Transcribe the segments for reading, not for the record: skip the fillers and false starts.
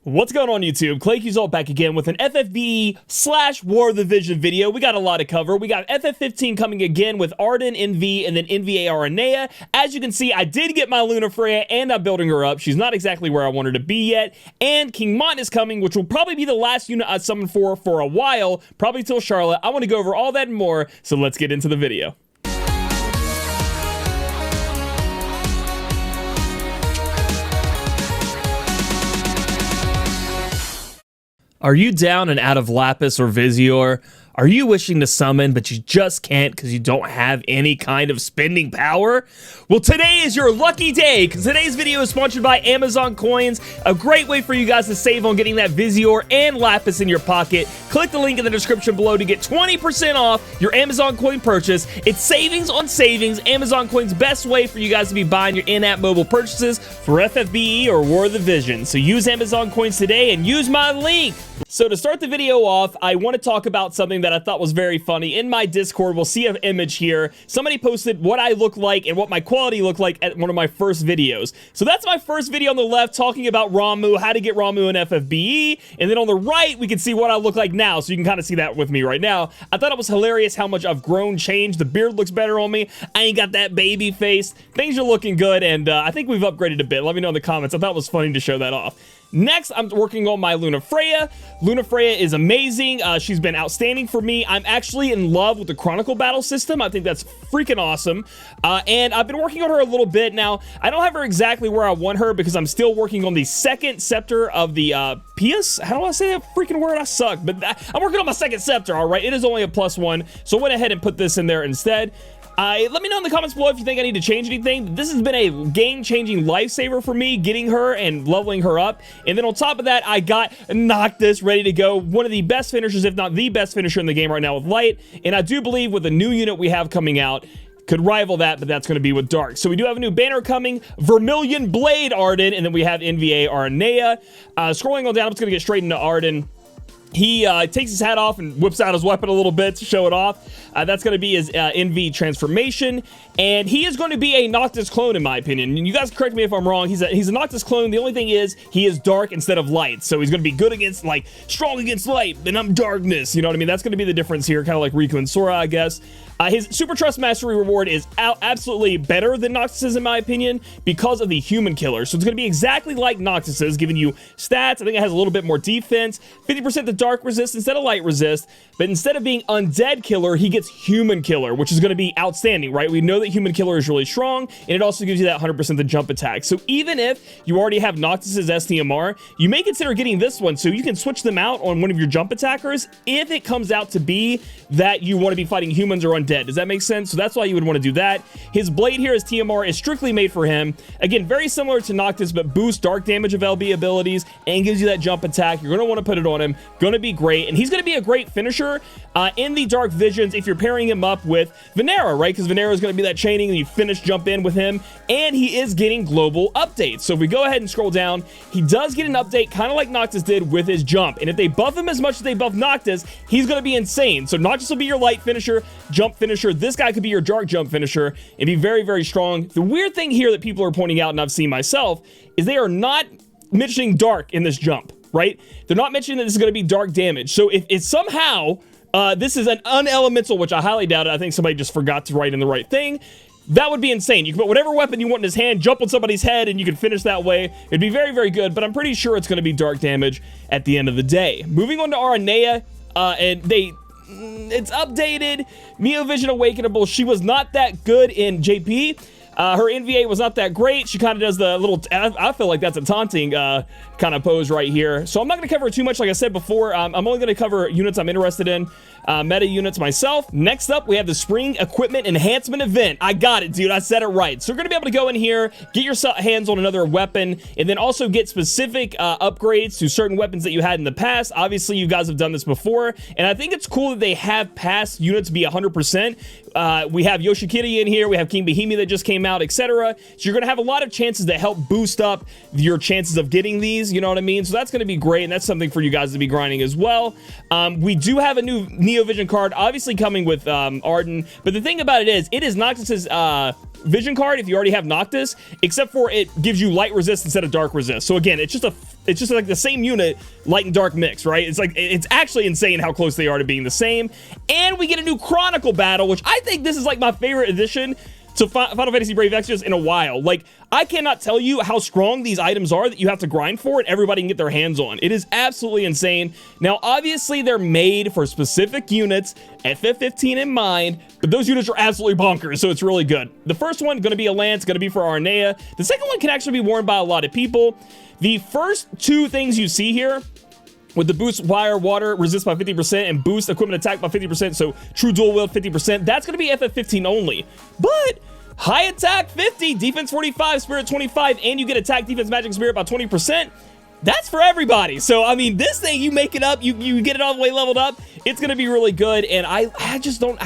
What's going on YouTube? Claic Yuzolt back again with an FFBE / War of the Vision video. We got a lot to cover. We got FF15 coming again with Ardyn, NV, and then NV Ardyn. As you can see, I did get my Luna Freya and I'm building her up. She's not exactly where I want her to be yet. And King Mont is coming, which will probably be the last unit I summon for a while, probably till Charlotte. I want to go over all that and more, so let's get into the video. Are you down and out of Lapis or Vizior? Are you wishing to summon, but you just can't because you don't have any kind of spending power? Well, today is your lucky day, because today's video is sponsored by Amazon Coins, a great way for you guys to save on getting that Vizior and Lapis in your pocket. Click the link in the description below to get 20% off your Amazon Coin purchase. It's savings on savings. Amazon Coin's best way for you guys to be buying your in-app mobile purchases for FFBE or War of the Vision. So use Amazon Coins today and use my link. So to start the video off, I want to talk about something that I thought was very funny. In my Discord, we'll see an image here. Somebody posted what I look like and what my quality looked like at one of my first videos. So that's my first video on the left talking about Ramu, how to get Ramu in FFBE. And then on the right, we can see what I look like now. So you can kind of see that with me right now. I thought it was hilarious how much I've grown, changed. The beard looks better on me. I ain't got that baby face. Things are looking good. And I think we've upgraded a bit. Let me know in the comments. I thought it was funny to show that off. Next, I'm working on my Luna Freya. Luna Freya is amazing. She's been outstanding for me. I'm actually in love with the Chronicle Battle system. I think that's freaking awesome. And I've been working on her a little bit now. I don't have her exactly where I want her because I'm still working on the second scepter of the Pius. How do I say that freaking word? I suck. But I'm working on my second scepter, all right? It is only a +1, so I went ahead and put this in there instead. Let me know in the comments below if you think I need to change anything. This has been a game-changing lifesaver for me, getting her and leveling her up. And then on top of that, I got Noctis ready to go. One of the best finishers, if not the best finisher in the game right now with Light. And I do believe with the new unit we have coming out, could rival that, but that's going to be with Dark. So we do have a new banner coming, Vermilion Blade Ardyn, and then we have NV Ardyn. Scrolling on down, I'm just going to get straight into Ardyn. He takes his hat off and whips out his weapon a little bit to show it off. That's going to be his NV transformation. And he is going to be a Noctis clone, in my opinion. And you guys correct me if I'm wrong. He's a Noctis clone. The only thing is, he is dark instead of light. So he's going to be good against, like, strong against light, and I'm darkness. You know what I mean? That's going to be the difference here, kind of like Riku and Sora, I guess. His Super Trust Mastery reward is absolutely better than Noctis's, in my opinion, because of the Human Killer. So it's going to be exactly like Noctis's, giving you stats. I think it has a little bit more defense, 50% to Dark Resist instead of Light Resist. But instead of being Undead Killer, he gets Human Killer, which is going to be outstanding, right? We know that Human Killer is really strong, and it also gives you that 100% to jump attack. So even if you already have Noctis's STMR, you may consider getting this one, so you can switch them out on one of your jump attackers if it comes out to be that you want to be fighting humans or undead. Does that make sense? So that's why you would want to do that. His blade here, his TMR, is strictly made for him. Again, very similar to Noctis, but boosts dark damage of LB abilities and gives you that jump attack. You're going to want to put it on him. Going to be great. And he's going to be a great finisher in the Dark Visions if you're pairing him up with Venera, right? Because Venera is going to be that chaining and you finish jump in with him. And he is getting global updates. So if we go ahead and scroll down, he does get an update kind of like Noctis did with his jump. And if they buff him as much as they buff Noctis, he's going to be insane. So Noctis will be your light finisher, jump finisher. This guy could be your dark jump finisher and be very, very strong. The weird thing here that people are pointing out, and I've seen myself, is they are not mentioning dark in this jump, right? They're not mentioning that this is going to be dark damage. So if somehow this is an unelemental, which I highly doubt it, I think somebody just forgot to write in the right thing, that would be insane. You can put whatever weapon you want in his hand, jump on somebody's head, and you can finish that way. It'd be very, very good, but I'm pretty sure it's going to be dark damage at the end of the day. Moving on to Ardyn, and it's updated. Neovision Awakenable. She was not that good in JP. Her NVA was not that great. She kind of does the little, I feel like that's a taunting kind of pose right here. So I'm not going to cover too much, like I said before. I'm only going to cover units I'm interested in, meta units myself. Next up, we have the Spring Equipment Enhancement Event. I got it, dude. I said it right. So you're going to be able to go in here, get your hands on another weapon, and then also get specific upgrades to certain weapons that you had in the past. Obviously, you guys have done this before, and I think it's cool that they have past units be 100%. We have Yoshikiri in here. We have King Bahimi that just came out, etc. So you're going to have a lot of chances that help boost up your chances of getting these, you know what I mean? So that's going to be great, and that's something for you guys to be grinding as well. We do have a new Neovision card, obviously coming with Ardyn, but the thing about it is Noctis's vision card if you already have Noctis, except for it gives you light resist instead of dark resist. So again, it's just like the same unit, light and dark mix, right? It's like, it's actually insane how close they are to being the same. And we get a new Chronicle Battle, which I think this is like my favorite addition to Final Fantasy Brave Exvius in a while. Like, I cannot tell you how strong these items are that you have to grind for and everybody can get their hands on. It is absolutely insane. Now, obviously, they're made for specific units, FF15 in mind, but those units are absolutely bonkers, so it's really good. The first one, going to be a Lance, going to be for Arnea. The second one can actually be worn by a lot of people. The first two things you see here, with the boost wire water resist by 50% and boost equipment attack by 50%, so true dual wield 50%, that's going to be FF15 only. But high attack 50, defense 45, spirit 25, and you get attack, defense, magic, spirit by 20%. That's for everybody. So, I mean, this thing, you make it up, you get it all the way leveled up, it's going to be really good. And I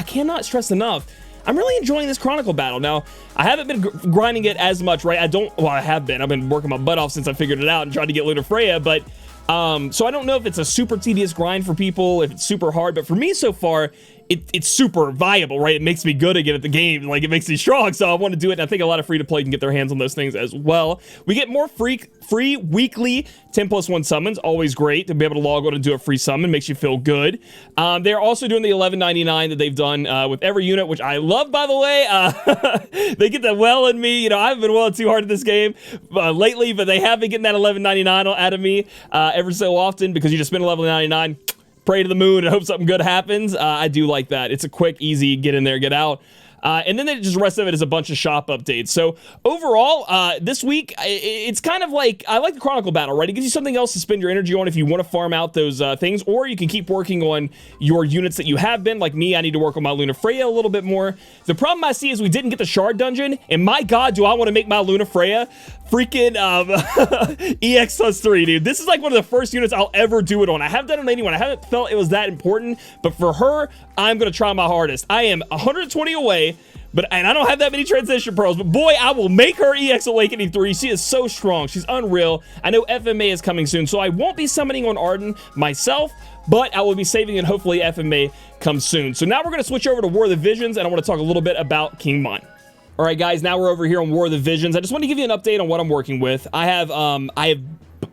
cannot stress enough, I'm really enjoying this Chronicle Battle. Now, I haven't been grinding it as much, right? I have been. I've been working my butt off since I figured it out and tried to get Luna Freya, but so I don't know if it's a super tedious grind for people, if it's super hard, but for me so far, it's super viable, right? It makes me good again at the game, like it makes me strong, so I want to do it, and I think a lot of free-to-play can get their hands on those things as well. We get more free weekly 10+1 summons, always great to be able to log on and do a free summon, makes you feel good. They're also doing the $11.99 that they've done with every unit, which I love, by the way. They get that well in me, you know, I haven't been welling too hard at this game lately, but they have been getting that $11.99 out of me every so often, because you just spend $11.99, pray to the moon and hope something good happens. I do like that. It's a quick, easy get in there, get out. And then the rest of it is a bunch of shop updates. So overall, this week, it's kind of like, I like the Chronicle Battle, right? It gives you something else to spend your energy on if you want to farm out those things, or you can keep working on your units that you have been. Like me, I need to work on my Luna Freya a little bit more. The problem I see is we didn't get the Shard Dungeon, and my God, do I want to make my Luna Freya freaking EX plus 3, dude. This is like one of the first units I'll ever do it on. I haven't done it on anyone. I haven't felt it was that important, but for her, I'm going to try my hardest. I am 120 away, and I don't have that many transition pearls, but boy, I will make her EX Awakening 3. She is so strong. She's unreal. I know FMA is coming soon, so I won't be summoning on Ardyn myself, but I will be saving, and hopefully FMA comes soon. So now we're going to switch over to War of the Visions, and I want to talk a little bit about King Mont. All right, guys, now we're over here on War of the Visions. I just want to give you an update on what I'm working with. I have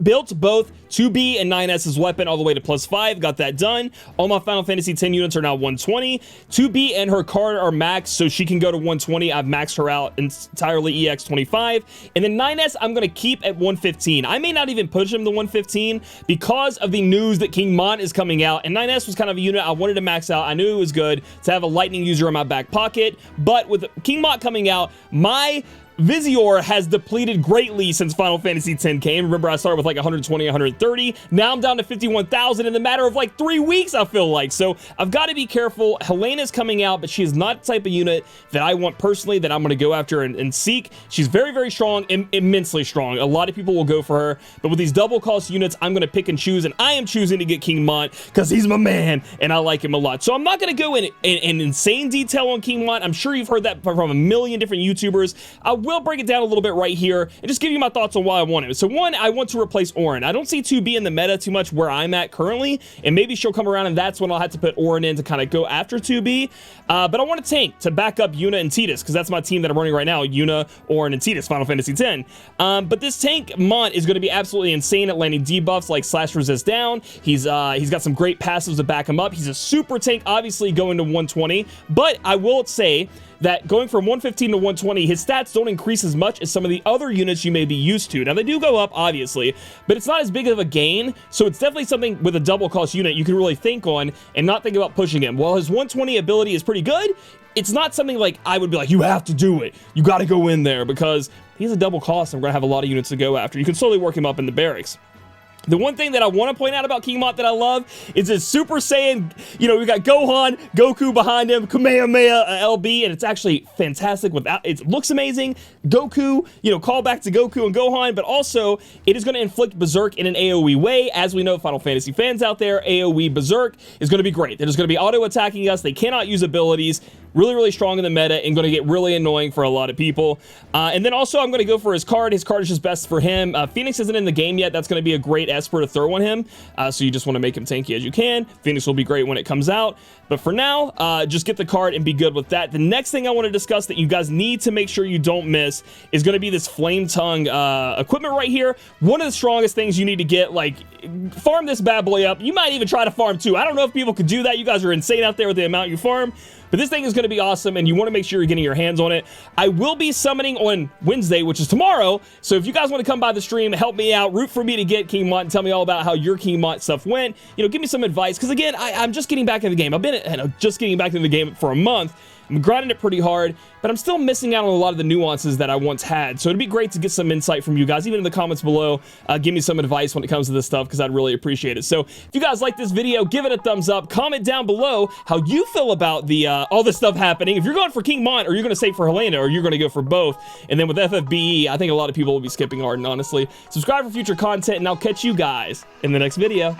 built both 2B and 9S's weapon all the way to +5. Got that done. All my Final Fantasy X units are now 120. 2B and her card are maxed, so she can go to 120. I've maxed her out entirely EX 25. And then 9S, I'm going to keep at 115. I may not even push him to 115 because of the news that King Mont is coming out. And 9S was kind of a unit I wanted to max out. I knew it was good to have a lightning user in my back pocket. But with King Mont coming out, my Visior has depleted greatly since Final Fantasy X came. Remember, I started with like 120, 130. Now I'm down to 51,000 in the matter of like 3 weeks, I feel like. So I've got to be careful. Helena's coming out, but she is not the type of unit that I want personally that I'm going to go after and seek. She's very, very strong, immensely strong. A lot of people will go for her, but with these double cost units, I'm going to pick and choose, and I am choosing to get King Mont because he's my man, and I like him a lot. So I'm not going to go in insane detail on King Mont. I'm sure you've heard that from a million different YouTubers. I will break it down a little bit right here and just give you my thoughts on why I want it. So one, I want to replace Auron. I don't see 2B in the meta too much where I'm at currently, and maybe she'll come around and that's when I'll have to put Auron in to kind of go after 2B. But I want a tank to back up Yuna and Tidus because that's my team that I'm running right now, Yuna, Auron, and Tidus, Final Fantasy X. But this tank, Mont, is going to be absolutely insane at landing debuffs like slash resist down. He's got some great passives to back him up. He's a super tank, obviously going to 120, but I will say that going from 115 to 120, his stats don't increase as much as some of the other units you may be used to. Now, they do go up, obviously, but it's not as big of a gain, so it's definitely something with a double cost unit you can really think on and not think about pushing him. While his 120 ability is pretty good, it's not something like I would be like, you have to do it. You got to go in there because he's a double cost and we're going to have a lot of units to go after. You can slowly work him up in the barracks. The one thing that I want to point out about King Mont that I love is his Super Saiyan. You know, we got Gohan, Goku behind him, Kamehameha LB, and it's actually fantastic. It looks amazing. Goku, you know, call back to Goku and Gohan, but also it is going to inflict Berserk in an AoE way. As we know, Final Fantasy fans out there, AoE Berserk is going to be great. They're just going to be auto-attacking us. They cannot use abilities. really, really strong in the meta and going to get really annoying for a lot of people. And then also I'm going to go for his card. His card is just best for him. Phoenix isn't in the game yet. That's going to be a great Esper to throw on him. So you just want to make him tanky as you can. Phoenix will be great when it comes out. But for now, just get the card and be good with that. The next thing I want to discuss that you guys need to make sure you don't miss is going to be this Flame Tongue equipment right here. One of the strongest things you need to get, like, farm this bad boy up. You might even try to farm too. I don't know if people could do that. You guys are insane out there with the amount you farm. But this thing is going to be awesome, and you want to make sure you're getting your hands on it. I will be summoning on Wednesday, which is tomorrow. So if you guys want to come by the stream, help me out, root for me to get King Mont, and tell me all about how your King Mont stuff went. You know, give me some advice. Because again, I'm just getting back in the game. I've been just getting back in the game for a month. I'm grinding it pretty hard, but I'm still missing out on a lot of the nuances that I once had. So it'd be great to get some insight from you guys, even in the comments below. Give me some advice when it comes to this stuff, because I'd really appreciate it. So if you guys like this video, give it a thumbs up. Comment down below how you feel about the all this stuff happening. If you're going for King Mont, or you're going to save for Helena, or you're going to go for both. And then with FFBE, I think a lot of people will be skipping Ardyn, honestly. Subscribe for future content, and I'll catch you guys in the next video.